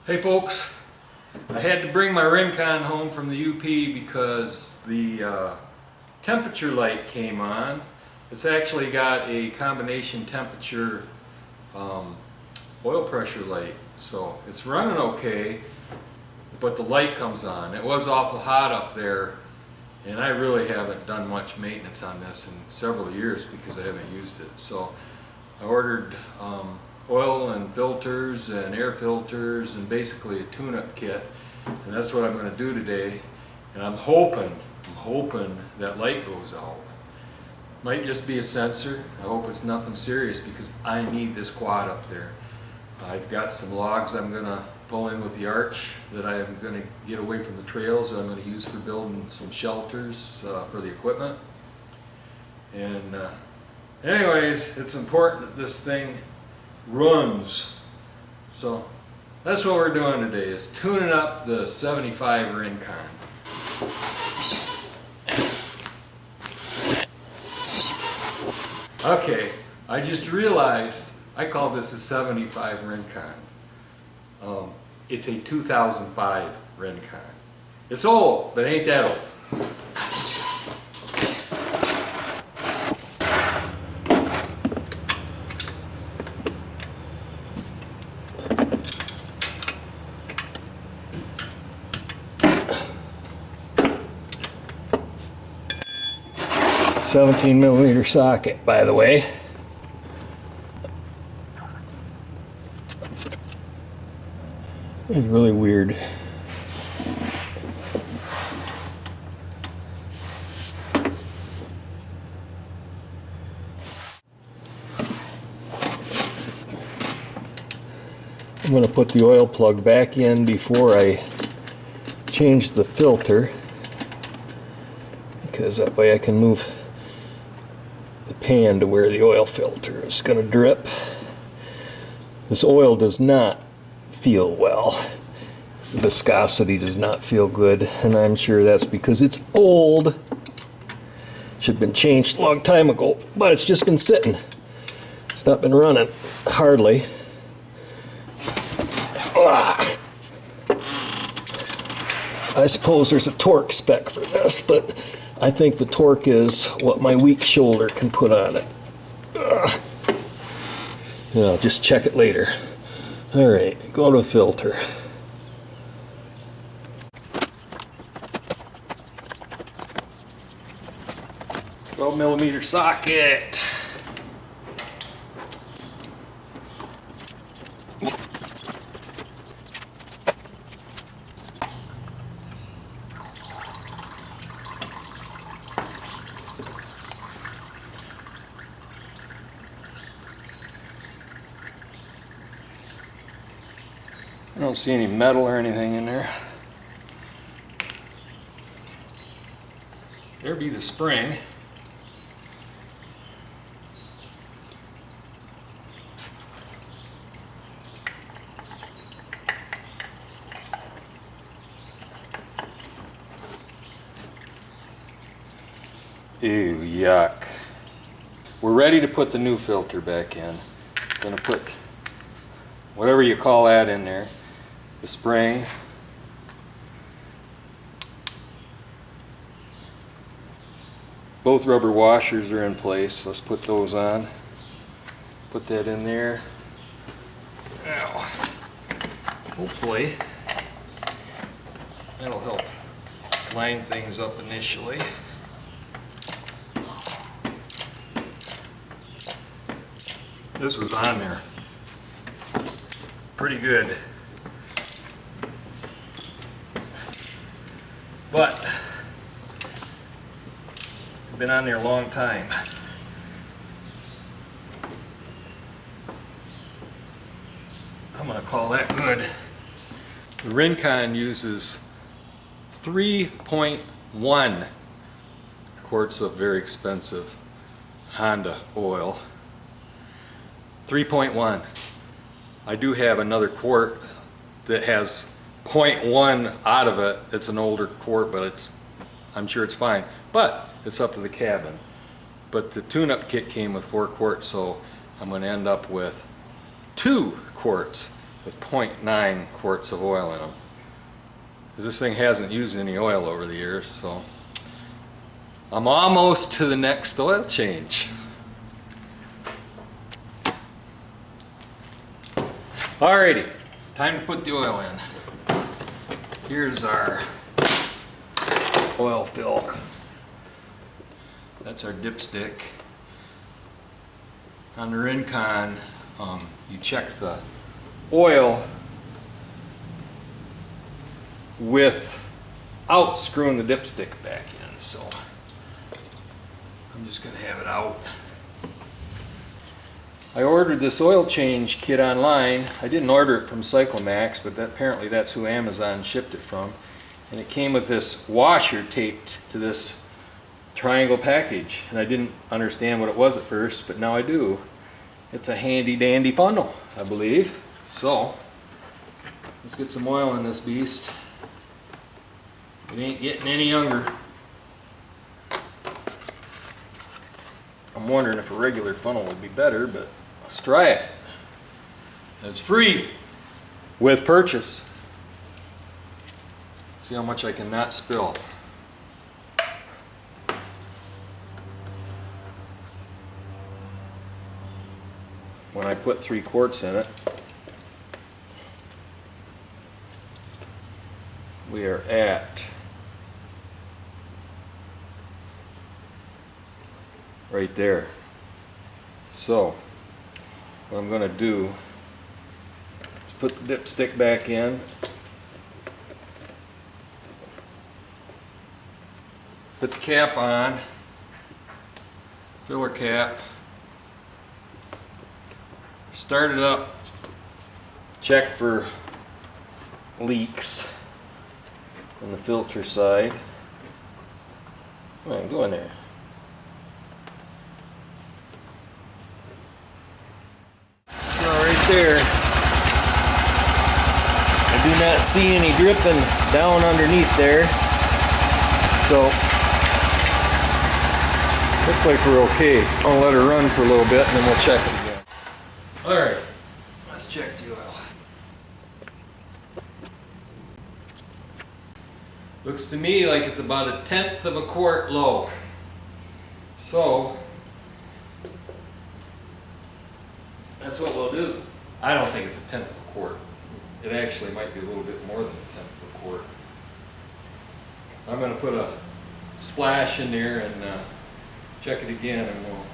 Hey folks, I had to bring my Rincon home from the UP because the temperature light came on. It's actually got a combination temperature oil pressure light, so it's running okay, but the light comes on. It was awful hot up there, and I really haven't done much maintenance on this in several years because I haven't used it. So I ordered oil and filters and air filters and basically a tune-up kit, and that's what I'm going to do today. And I'm hoping that light goes out. Might just be a sensor. I hope it's nothing serious because I need this quad up there. I've got some logs I'm going to pull in with the arch that I'm going to get away from the trails that I'm going to use for building some shelters for the equipment. And anyways, it's important that this thing runs. So that's what we're doing today, is tuning up the 75 Rincon. Okay, I just realized I called this a 75 Rincon. It's a 2005 Rincon. It's old, but ain't that old. 17mm socket, by the way. It's really weird. I'm going to put the oil plug back in before I change the filter, because that way I can move the pan to where the oil filter is going to drip. This oil does not feel well. The viscosity does not feel good, and I'm sure that's because it's old. Should have been changed a long time ago, but it's just been sitting. It's not been running, hardly. I suppose there's a torque spec for this, but I think the torque is what my weak shoulder can put on it. I'll just check it later. Alright, go to the filter. $12mm socket. I don't see any metal or anything in there. There be the spring. Ew, yuck. We're ready to put the new filter back in. Gonna put whatever you call that in there. The spring. Both rubber washers are in place. Let's put those on. Put that in there. Now, hopefully that'll help line things up initially. This was on there pretty good, but it's been on there a long time. I'm gonna call that good. The Rincon uses 3.1 quarts of very expensive Honda oil. 3.1. I do have another quart that has 0.1 out of it. It's an older quart, but I'm sure it's fine. But it's up to the cabin. But the tune-up kit came with 4 quarts, so I'm going to end up with 2 quarts. with 0.9 quarts of oil in them. Because this thing hasn't used any oil over the years, so I'm almost to the next oil change. Alrighty, time to put the oil in. Here's our oil fill. That's our dipstick. On the Rincon, you check the oil without screwing the dipstick back in, so I'm just going to have it out. I ordered this oil change kit online. I didn't order it from CycleMax, but apparently that's who Amazon shipped it from. And it came with this washer taped to this triangle package. And I didn't understand what it was at first, but now I do. It's a handy dandy funnel, I believe. So, let's get some oil in this beast. It ain't getting any younger. I'm wondering if a regular funnel would be better, but let's try it. It's free with purchase. See how much I can not spill. When I put 3 quarts in it, we are at right there. So what I'm going to do is put the dipstick back in, put the cap on, filler cap, start it up, check for leaks on the filter side. Come on, go in there. Right there. I do not see any dripping down underneath there. So, looks like we're okay. I'll let her run for a little bit and then we'll check it again. Alright, let's check the oil. Looks to me like it's about 1/10 of a quart low. So, that's what we'll do. I don't think it's 1/10 of a quart. It actually might be a little bit more than 1/10 of a quart. I'm going to put a splash in there and check it again and we'll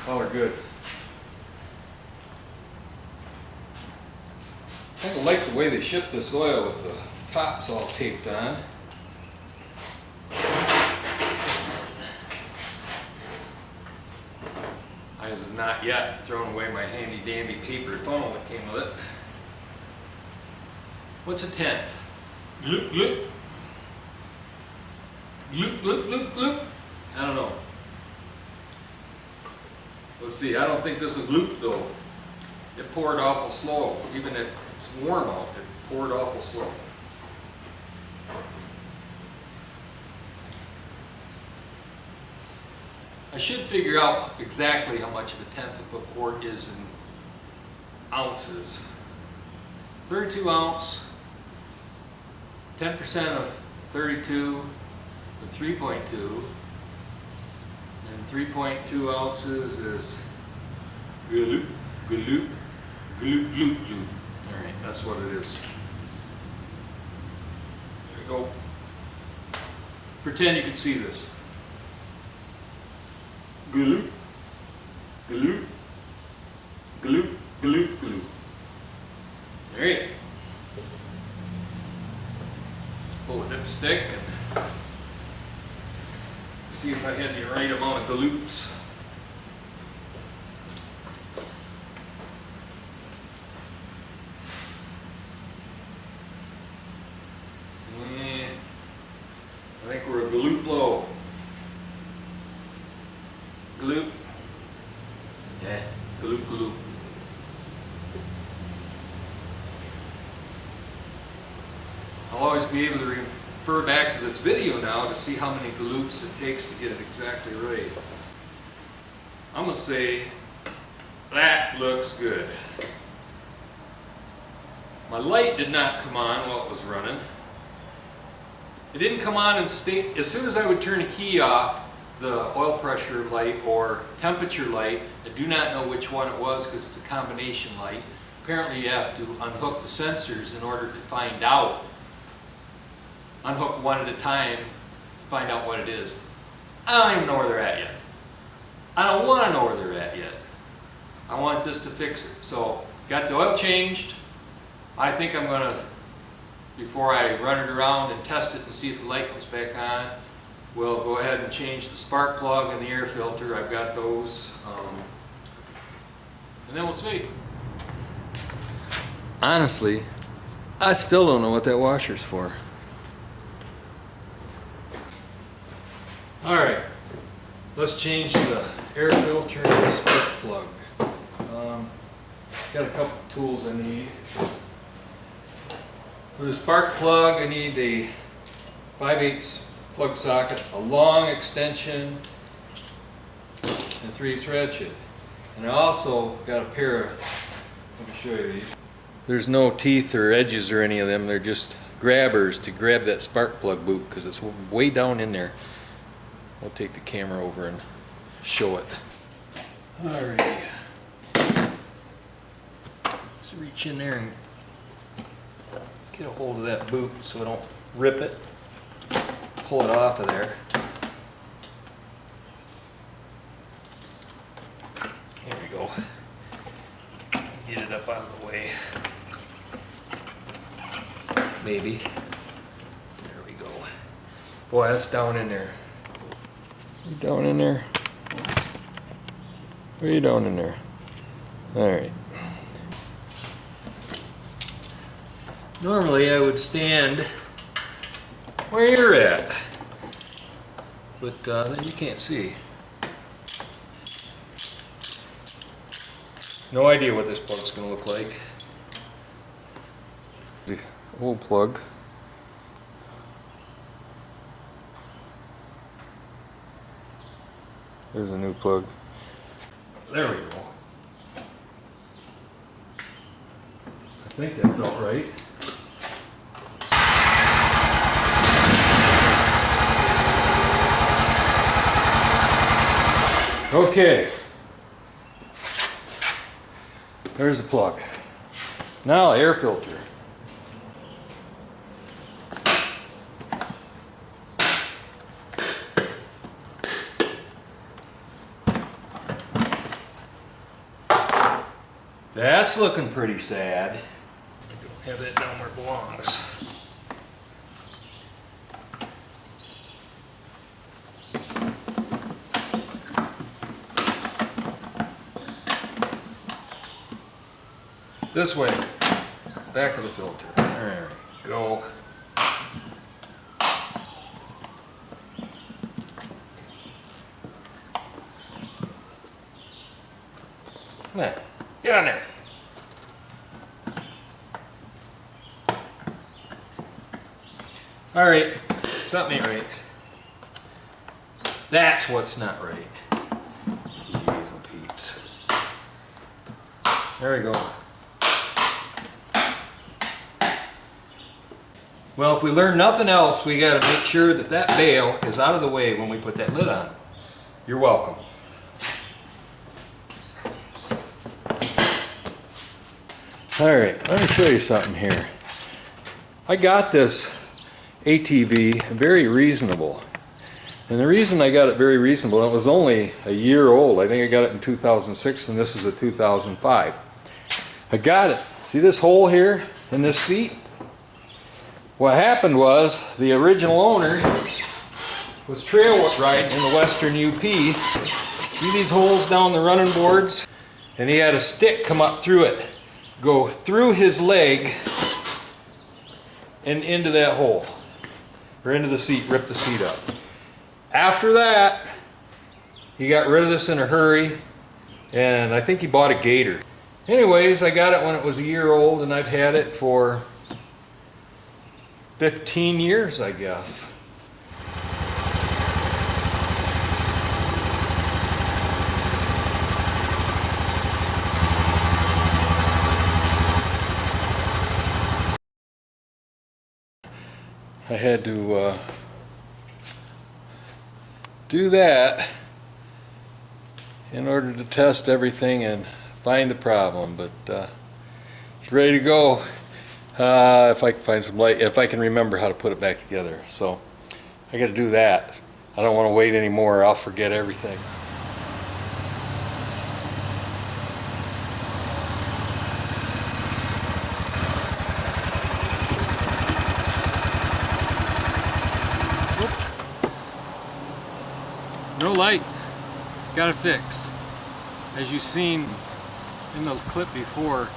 call her good. I kind of like the way they ship this oil with the tops all taped on. I have not yet thrown away my handy dandy paper funnel that came with it. What's 1/10? Gloop gloop. Gloop gloop gloop gloop. I don't know. Let's see, I don't think this is gloop though. It poured awful slow. Even if it's warm out, it poured awful slow. I should figure out exactly how much of 1/10 of a quart is in ounces. 32 ounce, 10% of 32 with 3.2, and 3.2 ounces is gloop, gloop, gloop, gloop, gloop. All right, that's what it is. There we go. Pretend you can see this. Gloop, gloop, gloop, gloop, gloop. There you go. Let's pull a dipstick and see if I had the right amount of galoops. Yeah, I think we're a galoop low. Gloop. Yeah, gloop, gloop. I'll always be able to refer back to this video now to see how many galoops it takes to get it exactly right. I'm going to say that looks good. My light did not come on while it was running. It didn't come on and stay. As soon as I would turn the key off, the oil pressure light or temperature light, I do not know which one it was because it's a combination light. Apparently you have to unhook the sensors in order to find out. Unhook one at a time, find out what it is. I don't even know where they're at yet. I don't want to know where they're at yet. I want this to fix it. So, got the oil changed. I think I'm going to, before I run it around and test it and see if the light comes back on, we'll go ahead and change the spark plug and the air filter. I've got those. And then we'll see. Honestly, I still don't know what that washer's for. Alright, let's change the air filter and the spark plug. Got a couple tools I need. For the spark plug, I need a 5/8 plug socket, a long extension, and 3/8 ratchet. And I also got a pair of, let me show you these. There's no teeth or edges or any of them, they're just grabbers to grab that spark plug boot because it's way down in there. I'll take the camera over and show it. Alright. Let's reach in there and get a hold of that boot so I don't rip it. Pull it off of there. There we go. Get it up out of the way. Maybe. There we go. Boy, that's down in there. You down in there? Where are you down in there? Alright. Normally I would stand where you're at, but then you can't see. No idea what this plug's going to look like. The old plug. There's a new plug. There we go. I think that felt right. Okay. There's the plug. Now air filter. That's looking pretty sad. Don't have that down where it belongs. This way, back to the filter. There we go. Come on, get on there. All right, something ain't right. That's what's not right. Jeez and Pete's. There we go. Well, if we learn nothing else, we got to make sure that that bail is out of the way when we put that lid on. You're welcome. All right, let me show you something here. I got this ATV very reasonable. And the reason I got it very reasonable, it was only a year old. I think I got it in 2006 and this is a 2005. I got it. See this hole here in this seat? What happened was the original owner was trail riding in the western UP. See these holes down the running boards? And he had a stick come up through it, go through his leg and into that hole, or into the seat, rip the seat up. After that, he got rid of this in a hurry, and I think he bought a gator. Anyways, I got it when it was a year old, and I've had it for 15 years, I guess. I had to do that in order to test everything and find the problem, but it's ready to go. If I can find some light, if I can remember how to put it back together. So I got to do that. I don't want to wait anymore. I'll forget everything. Whoops. No light. Got it fixed. As you've seen in the clip before,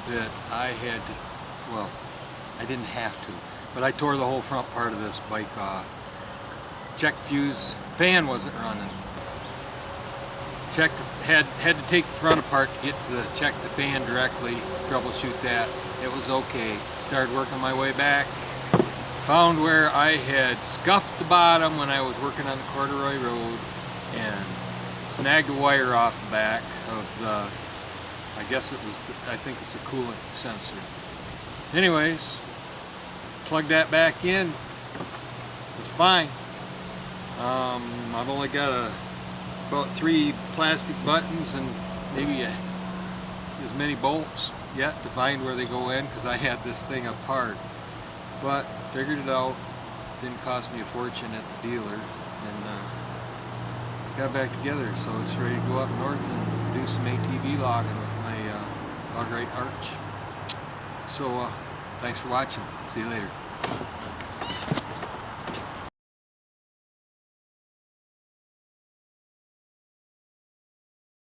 that I had to, well, I didn't have to, but I tore the whole front part of this bike off. Checked fuse, fan wasn't running. Checked, had to take the front apart to get to check the fan directly, troubleshoot that. It was okay. Started working my way back. Found where I had scuffed the bottom when I was working on the corduroy road and snagged a wire off the back of the, I guess it was, I think it's a coolant sensor. Anyways, plugged that back in. It's fine. I've only got about 3 plastic buttons and maybe as many bolts yet to find where they go in, because I had this thing apart. But figured it out. Didn't cost me a fortune at the dealer, and got it back together. So it's ready to go up north and do some ATV logging with my log right arch. So thanks for watching. See you later.